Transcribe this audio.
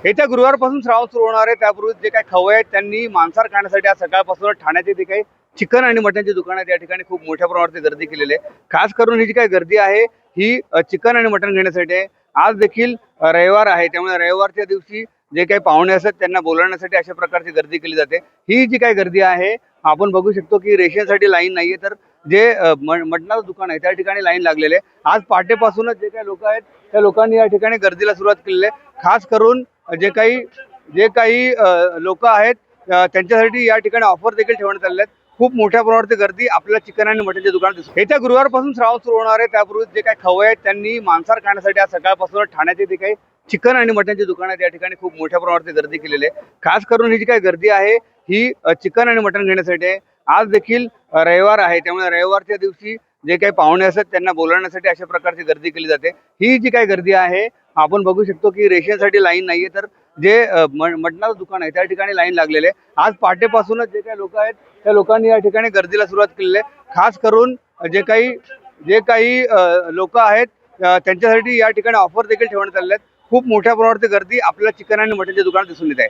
येत्या गुरुवारपासून श्रावण सुरू होणार आहे. त्यापूर्वी जे काही खवय्ये आहेत त्यांनी मांसाहार खाण्यासाठी आज सकाळपासून ठाण्याचे जे काही चिकन आणि मटनची दुकानं आहेत या ठिकाणी खूप मोठ्या प्रमाणात गर्दी केलेली आहे. खास करून ही जी काही गर्दी आहे ही चिकन आणि मटन घेण्यासाठी आहे. आज देखील रविवार आहे, त्यामुळे रविवारच्या दिवशी जे काही पाहुणे असतात त्यांना बोलवण्यासाठी अशा प्रकारची गर्दी केली जाते. ही जी काही गर्दी आहे आपण बघू शकतो की रेशनसाठी लाईन नाहीये, तर जे मटणाचं दुकान आहे त्या ठिकाणी लाईन लागलेले आहे. आज पहाटेपासूनच जे काही लोक आहेत त्या लोकांनी या ठिकाणी गर्दीला सुरुवात केलेली आहे. खास करून जे काही लोक आहेत त्यांच्यासाठी या ठिकाणी ऑफर देखील ठेवण्यात आलेले आहेत. खूप मोठ्या प्रमाणात गर्दी आपल्याला चिकन आणि मटनच्या दुकानात दिसते. येत्या गुरुवारपासून श्रावण सुरू होणार आहे. त्यापूर्वी जे काही खवय्ये आहेत त्यांनी मांसाहार खाण्यासाठी आज सकाळपासून ठाण्याचे जे काही चिकन आणि मटनची दुकानं आहेत या ठिकाणी खूप मोठ्या प्रमाणात गर्दी केलेली आहे. खास करून ही जी काही गर्दी आहे ही चिकन आणि मटन घेण्यासाठी आहे. आज देखील रविवार आहे, त्यामुळे रविवारच्या दिवशी जे काही पाहुणे असतात त्यांना बोलवण्यासाठी अशा प्रकारची गर्दी केली जाते. ही जी काही गर्दी आहे आपण बघू शकतो की रेशनसाठी लाईन नाहीये, तर जे मटणाचं दुकान आहे त्या ठिकाणी लाईन लागलेले आहे. आज पहाटेपासूनच जे काही लोक आहेत त्या लोकांनी या ठिकाणी गर्दीला सुरुवात केलेली आहे. खास करून जे काही लोक आहेत त्यांच्यासाठी या ठिकाणी ऑफर देखील ठेवण्यात आलेले आहेत. खूप मोठ्या प्रमाणात गर्दी आपल्याला चिकन आणि मटनच्या दुकानात दिसून येत आहे.